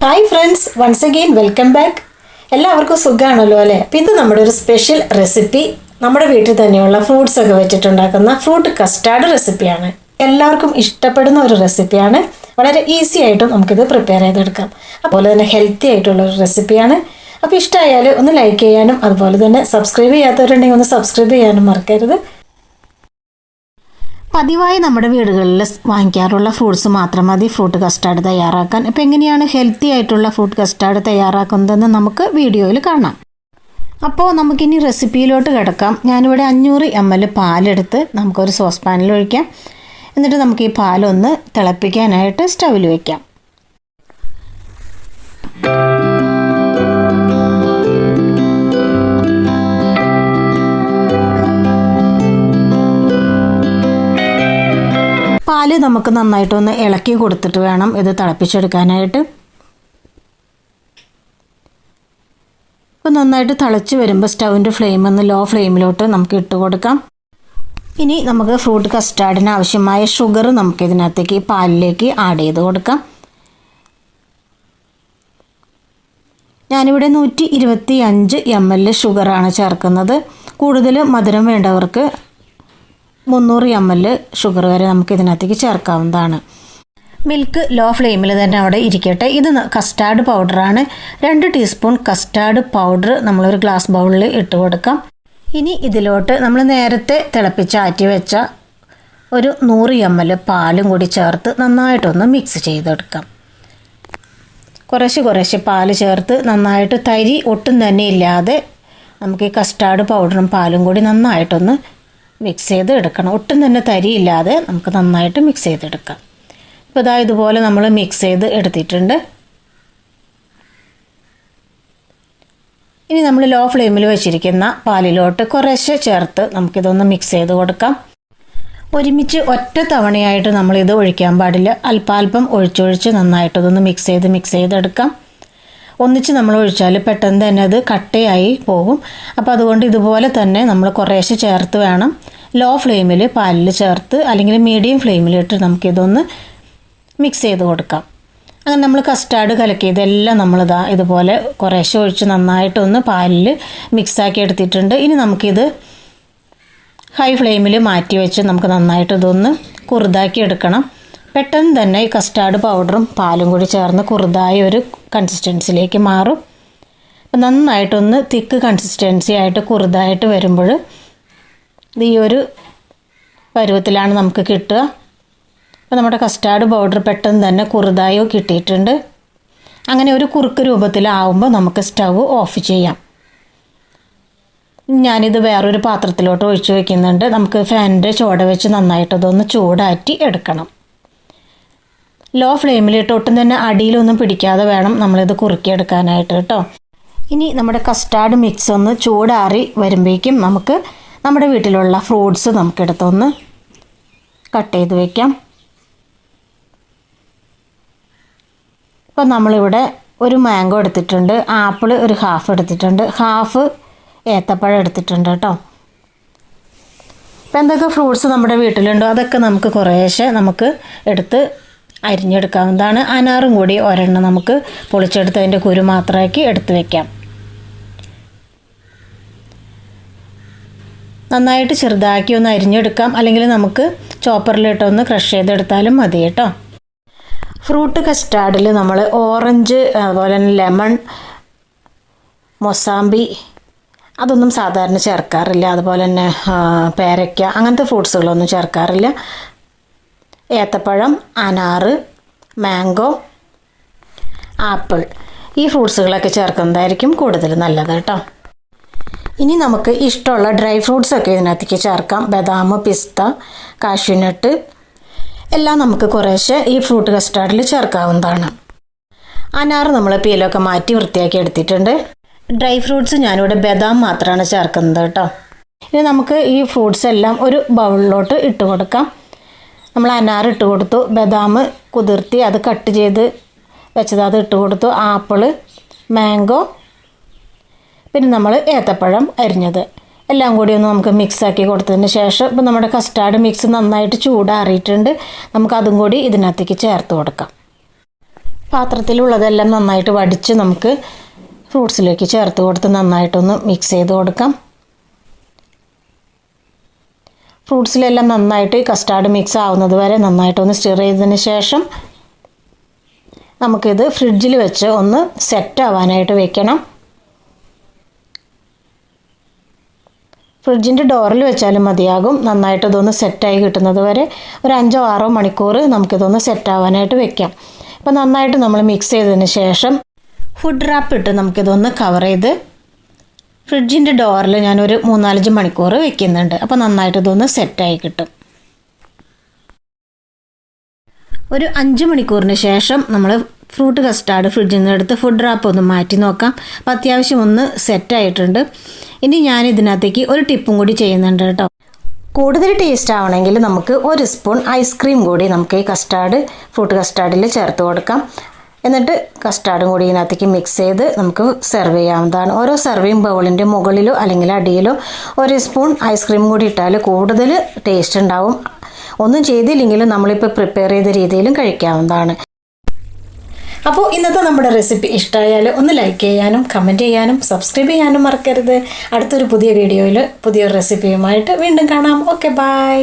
Hi friends, once again welcome back. എല്ലാവർക്കും സുഖമാണല്ലോ അല്ലേ? അപ്പം ഇത് നമ്മുടെ ഒരു സ്പെഷ്യൽ റെസിപ്പി, നമ്മുടെ വീട്ടിൽ തന്നെയുള്ള ഫ്രൂട്ട്സ് ഒക്കെ വെച്ചിട്ടുണ്ടാക്കുന്ന ഫ്രൂട്ട് കസ്റ്റാർഡ് റെസിപ്പിയാണ്. എല്ലാവർക്കും ഇഷ്ടപ്പെടുന്ന ഒരു റെസിപ്പിയാണ്. വളരെ ഈസി ആയിട്ടും നമുക്കിത് പ്രിപ്പയർ ചെയ്തെടുക്കാം. അതുപോലെ തന്നെ ഹെൽത്തി ആയിട്ടുള്ള ഒരു റെസിപ്പിയാണ്. അപ്പോൾ ഇഷ്ടമായാൽ ഒന്ന് ലൈക്ക് ചെയ്യാനും അതുപോലെ തന്നെ സബ്സ്ക്രൈബ് ചെയ്യാത്തവരുണ്ടെങ്കിൽ ഒന്ന് സബ്സ്ക്രൈബ് ചെയ്യാനും മറക്കരുത്. പതിവായി നമ്മുടെ വീടുകളിൽ വാങ്ങിക്കാറുള്ള ഫ്രൂട്ട്സ് മാത്രം മതി ഫ്രൂട്ട് കസ്റ്റാർഡ് തയ്യാറാക്കാൻ. അപ്പോൾ എങ്ങനെയാണ് ഹെൽത്തി ആയിട്ടുള്ള ഫ്രൂട്ട് കസ്റ്റാർഡ് തയ്യാറാക്കുന്നതെന്ന് നമുക്ക് വീഡിയോയിൽ കാണാം. അപ്പോൾ നമുക്കിനി റെസിപ്പിയിലോട്ട് കിടക്കാം. ഞാനിവിടെ 500 ml പാലെടുത്ത് നമുക്കൊരു സോസ് പാനിൽ ഒഴിക്കാം. എന്നിട്ട് നമുക്ക് ഈ പാലൊന്ന് തിളപ്പിക്കാനായിട്ട് സ്റ്റൗവിൽ വയ്ക്കാം. പാല് നമുക്ക് നന്നായിട്ടൊന്ന് ഇളക്കി കൊടുത്തിട്ട് വേണം ഇത് തിളപ്പിച്ചെടുക്കാനായിട്ട്. ഇപ്പോൾ നന്നായിട്ട് തിളച്ച് വരുമ്പോൾ സ്റ്റൗവിൻ്റെ ഫ്ലെയിം ഒന്ന് ലോ ഫ്ലെയിമിലോട്ട് നമുക്ക് ഇട്ട് കൊടുക്കാം. ഇനി നമുക്ക് ഫ്രൂട്ട് കസ്റ്റാർഡിന് ആവശ്യമായ ഷുഗർ നമുക്ക് ഇതിനകത്തേക്ക് പാലിലേക്ക് ആഡ് ചെയ്ത് കൊടുക്കാം. ഞാനിവിടെ 125 ml ഷുഗറാണ് ചേർക്കുന്നത്. കൂടുതൽ മധുരം വേണ്ടവർക്ക് 300 ml ഷുഗർ വരെ നമുക്ക് ഇതിനകത്തേക്ക് ചേർക്കാവുന്നതാണ്. മിൽക്ക് ലോ ഫ്ലെയിമിൽ തന്നെ അവിടെ ഇരിക്കട്ടെ. ഇത് കസ്റ്റാർഡ് പൗഡറാണ്. 2 ടീസ്പൂൺ കസ്റ്റാർഡ് പൗഡർ നമ്മളൊരു ഗ്ലാസ് ബൗളിൽ ഇട്ട് കൊടുക്കാം. ഇനി ഇതിലോട്ട് നമ്മൾ നേരത്തെ തിളപ്പിച്ചാറ്റി വെച്ച ഒരു 100 ml പാലും കൂടി ചേർത്ത് നന്നായിട്ടൊന്ന് മിക്സ് ചെയ്തെടുക്കാം. കുറേശ്ശെ പാല് ചേർത്ത് നന്നായിട്ട് തരി ഒട്ടും തന്നെ ഇല്ലാതെ നമുക്ക് ഈ കസ്റ്റാർഡ് പൗഡറും പാലും കൂടി നന്നായിട്ടൊന്ന് മിക്സ് ചെയ്ത് എടുക്കണം. ഒട്ടും തന്നെ തരിയില്ലാതെ നമുക്ക് നന്നായിട്ട് മിക്സ് ചെയ്തെടുക്കാം. ഇപ്പോൾ ഇതാ ഇതുപോലെ നമ്മൾ മിക്സ് ചെയ്ത് എടുത്തിട്ടുണ്ട്. ഇനി നമ്മൾ ലോ ഫ്ലെയിമിൽ വെച്ചിരിക്കുന്ന പാലിലോട്ട് കുറേശ്ശെ ചേർത്ത് നമുക്കിതൊന്ന് മിക്സ് ചെയ്ത് കൊടുക്കാം. ഒരുമിച്ച് ഒറ്റ തവണയായിട്ട് നമ്മളിത് ഒഴിക്കാൻ പാടില്ല. അല്പാൽപ്പം ഒഴിച്ചൊഴിച്ച് നന്നായിട്ടതൊന്ന് മിക്സ് ചെയ്തെടുക്കാം. ഒന്നിച്ച് നമ്മൾ ഒഴിച്ചാൽ പെട്ടെന്ന് തന്നെ അത് കട്ടയായി പോകും. അപ്പോൾ അതുകൊണ്ട് ഇതുപോലെ തന്നെ നമ്മൾ കുറേശ്ശെ ചേർത്ത് വേണം ലോ ഫ്ലെയിമിൽ പാലിൽ ചേർത്ത് അല്ലെങ്കിൽ മീഡിയം ഫ്ലെയിമിലിട്ട് നമുക്കിതൊന്ന് മിക്സ് ചെയ്ത് കൊടുക്കാം. അങ്ങനെ നമ്മൾ കസ്റ്റാർഡ് കലക്കിയതെല്ലാം നമ്മളിതാ ഇതുപോലെ കുറേശ്ശെ ഒഴിച്ച് നന്നായിട്ടൊന്ന് പാലിൽ മിക്സാക്കി എടുത്തിട്ടുണ്ട്. ഇനി നമുക്കിത് ഹൈ ഫ്ലെയിമിൽ മാറ്റി വെച്ച് നമുക്ക് നന്നായിട്ട് ഇതൊന്ന് കുറുതാക്കി എടുക്കണം. പെട്ടെന്ന് തന്നെ ഈ കസ്റ്റാർഡ് പൗഡറും പാലും കൂടി ചേർന്ന് കുറുതായ ഒരു കൺസിസ്റ്റൻസിയിലേക്ക് മാറും. അപ്പം നന്നായിട്ടൊന്ന് തിക്ക് കൺസിസ്റ്റൻസി ആയിട്ട് കുറുതായിട്ട് വരുമ്പോൾ ഈ ഒരു പരുവത്തിലാണ് നമുക്ക് കിട്ടുക. അപ്പോൾ നമ്മുടെ കസ്റ്റാർഡ് പൗഡർ പെട്ടെന്ന് തന്നെ കുറുതായി കിട്ടിയിട്ടുണ്ട്. അങ്ങനെ ഒരു കുറുക്ക് രൂപത്തിലാവുമ്പോൾ നമുക്ക് സ്റ്റവ് ഓഫ് ചെയ്യാം. ഞാനിത് വേറൊരു പാത്രത്തിലോട്ട് ഒഴിച്ച് വയ്ക്കുന്നുണ്ട്. നമുക്ക് ഫാനിൻ്റെ ചുവട് വെച്ച് നന്നായിട്ടതൊന്ന് ചൂടാറ്റി എടുക്കണം. ലോ ഫ്ലെയിമിലിട്ട് ഒട്ടും തന്നെ അടിയിലൊന്നും പിടിക്കാതെ വേണം നമ്മളിത് കുറുക്കിയെടുക്കാനായിട്ട് കേട്ടോ. ഇനി നമ്മുടെ കസ്റ്റാർഡ് മിക്സ് ഒന്ന് ചൂടാറി വരുമ്പോഴേക്കും നമുക്ക് നമ്മുടെ വീട്ടിലുള്ള ഫ്രൂട്ട്സ് നമുക്കെടുത്തൊന്ന് കട്ട് ചെയ്ത് വയ്ക്കാം. ഇപ്പോൾ നമ്മളിവിടെ ഒരു മാംഗോ എടുത്തിട്ടുണ്ട്, ആപ്പിൾ ഒരു ഹാഫ് എടുത്തിട്ടുണ്ട്, ഹാഫ് ഏത്തപ്പഴം എടുത്തിട്ടുണ്ട് കേട്ടോ. ഇപ്പോൾ എന്തൊക്കെ ഫ്രൂട്ട്സ് നമ്മുടെ വീട്ടിലുണ്ടോ അതൊക്കെ നമുക്ക് കുറേശ്ശെ നമുക്ക് എടുത്ത് അരിഞ്ഞെടുക്കാവുന്നതാണ്. അനാറും കൂടി ഒരെണ്ണം നമുക്ക് പൊളിച്ചെടുത്ത് അതിൻ്റെ കുരു മാത്രമാക്കി എടുത്ത് വയ്ക്കാം. നന്നായിട്ട് ചെറുതാക്കി ഒന്ന് അരിഞ്ഞെടുക്കാം, അല്ലെങ്കിൽ നമുക്ക് ചോപ്പറിലിട്ടൊന്ന് ക്രഷ് ചെയ്തെടുത്താലും മതി കേട്ടോ. ഫ്രൂട്ട് കസ്റ്റാർഡിൽ നമ്മൾ ഓറഞ്ച് അതുപോലെ തന്നെ ലെമൺ, മൊസാമ്പി അതൊന്നും സാധാരണ ചേർക്കാറില്ല. അതുപോലെ തന്നെ പേരയ്ക്ക അങ്ങനത്തെ ഫ്രൂട്ട്സുകളൊന്നും ചേർക്കാറില്ല. ഏത്തപ്പഴം, അനാറ്, മാംഗോ, ആപ്പിൾ ഈ ഫ്രൂട്ട്സുകളൊക്കെ ചേർക്കുന്നതായിരിക്കും കൂടുതൽ നല്ലത് കേട്ടോ. ഇനി നമുക്ക് ഇഷ്ടമുള്ള ഡ്രൈ ഫ്രൂട്ട്സൊക്കെ ഇതിനകത്തേക്ക് ചേർക്കാം. ബദാം, പിസ്ത, കാഷ്യൂനട്ട് എല്ലാം നമുക്ക് കുറേശ്ശെ ഈ ഫ്രൂട്ട് കസ്റ്റാർഡിൽ ചേർക്കാവുന്നതാണ്. അനാറ് നമ്മൾ പീലൊക്കെ മാറ്റി വൃത്തിയാക്കി എടുത്തിട്ടുണ്ട്. ഡ്രൈ ഫ്രൂട്ട്സ് ഞാനിവിടെ ബദാം മാത്രമാണ് ചേർക്കുന്നത് കേട്ടോ. ഇനി നമുക്ക് ഈ ഫ്രൂട്ട്സ് എല്ലാം ഒരു ബൗളിലോട്ട് ഇട്ട് കൊടുക്കാം. നമ്മൾ അനാർ ഇട്ട് കൊടുത്തു, ബദാം കുതിർത്തി അത് കട്ട് ചെയ്ത് വെച്ചത് അത് ഇട്ട് കൊടുത്തു, ആപ്പിള്, മാംഗോ, പിന്നെ നമ്മൾ ഏത്തപ്പഴം അരിഞ്ഞത് എല്ലാം കൂടി ഒന്ന് നമുക്ക് മിക്സാക്കി കൊടുത്തതിന് ശേഷം ഇപ്പോൾ നമ്മുടെ കസ്റ്റാർഡ് മിക്സ് നന്നായിട്ട് ചൂടാറിയിട്ടുണ്ട്. നമുക്കതും കൂടി ഇതിനകത്തേക്ക് ചേർത്ത് കൊടുക്കാം. പാത്രത്തിലുള്ളതെല്ലാം നന്നായിട്ട് വടിച്ച് നമുക്ക് ഫ്രൂട്ട്സിലേക്ക് ചേർത്ത് കൊടുത്ത് നന്നായിട്ടൊന്ന് മിക്സ് ചെയ്ത് കൊടുക്കാം. ഫ്രൂട്ട്സിലെല്ലാം നന്നായിട്ട് കസ്റ്റാർഡ് മിക്സ് ആവുന്നത് വരെ നന്നായിട്ടൊന്ന് സ്റ്റിർ ചെയ്തതിന് ശേഷം നമുക്കിത് ഫ്രിഡ്ജിൽ വെച്ച് ഒന്ന് സെറ്റ് ആവാനായിട്ട് വെക്കണം. ഫ്രിഡ്ജിൻ്റെ ഡോറിൽ വെച്ചാലും മതിയാകും. നന്നായിട്ട് ഇതൊന്ന് സെറ്റായി കിട്ടുന്നത് വരെ ഒരു 5-6 മണിക്കൂർ നമുക്കിതൊന്ന് സെറ്റ് ആവാനായിട്ട് വെക്കാം. അപ്പോൾ നന്നായിട്ട് നമ്മൾ മിക്സ് ചെയ്തതിന് ശേഷം ഫുഡ് റാപ്പ് ഇട്ട് നമുക്കിതൊന്ന് കവർ ചെയ്ത് ഫ്രിഡ്ജിൻ്റെ ഡോറിൽ ഞാനൊരു 3-4 മണിക്കൂർ വെക്കുന്നുണ്ട്. അപ്പോൾ നന്നായിട്ട് ഇതൊന്ന് സെറ്റായി കിട്ടും. ഒരു 5 മണിക്കൂറിന് ശേഷം നമ്മൾ ഫ്രൂട്ട് കസ്റ്റാർഡ് ഫ്രിഡ്ജിൽ നിന്ന് എടുത്ത് ഫുഡ് റാപ്പ് ഒന്ന് മാറ്റി നോക്കാം. അപ്പോൾ അത്യാവശ്യം ഒന്ന് സെറ്റായിട്ടുണ്ട്. ഇനി ഞാൻ ഇതിനകത്തേക്ക് ഒരു ടിപ്പും കൂടി ചെയ്യുന്നുണ്ട് കേട്ടോ. കൂടുതൽ ടേസ്റ്റ് ആവണമെങ്കിൽ നമുക്ക് 1 സ്പൂൺ ഐസ്ക്രീം കൂടി നമുക്ക് ഈ ഫ്രൂട്ട് കസ്റ്റാർഡിൽ ചേർത്ത് കൊടുക്കാം. എന്നിട്ട് കസ്റ്റാർഡും കൂടി ഇതിനകത്തേക്ക് മിക്സ് ചെയ്ത് നമുക്ക് സെർവ് ചെയ്യാവുന്നതാണ്. ഓരോ സെർവിങ് ബൗളിൻ്റെ മുകളിലോ അല്ലെങ്കിൽ അടിയിലോ 1 സ്പൂൺ ഐസ്ക്രീം കൂടി ഇട്ടാൽ കൂടുതൽ ടേസ്റ്റ് ഉണ്ടാവും. ഒന്നും ചെയ്തില്ലെങ്കിലും നമ്മളിപ്പോൾ പ്രിപ്പയർ ചെയ്ത രീതിയിലും കഴിക്കാവുന്നതാണ്. അപ്പോൾ ഇന്നത്തെ നമ്മുടെ റെസിപ്പി ഇഷ്ടമായാൽ ഒന്ന് ലൈക്ക് ചെയ്യാനും കമൻറ്റ് ചെയ്യാനും സബ്സ്ക്രൈബ് ചെയ്യാനും മറക്കരുത്. അടുത്തൊരു പുതിയ വീഡിയോയിൽ പുതിയൊരു റെസിപ്പിയുമായിട്ട് വീണ്ടും കാണാം. Okay, by.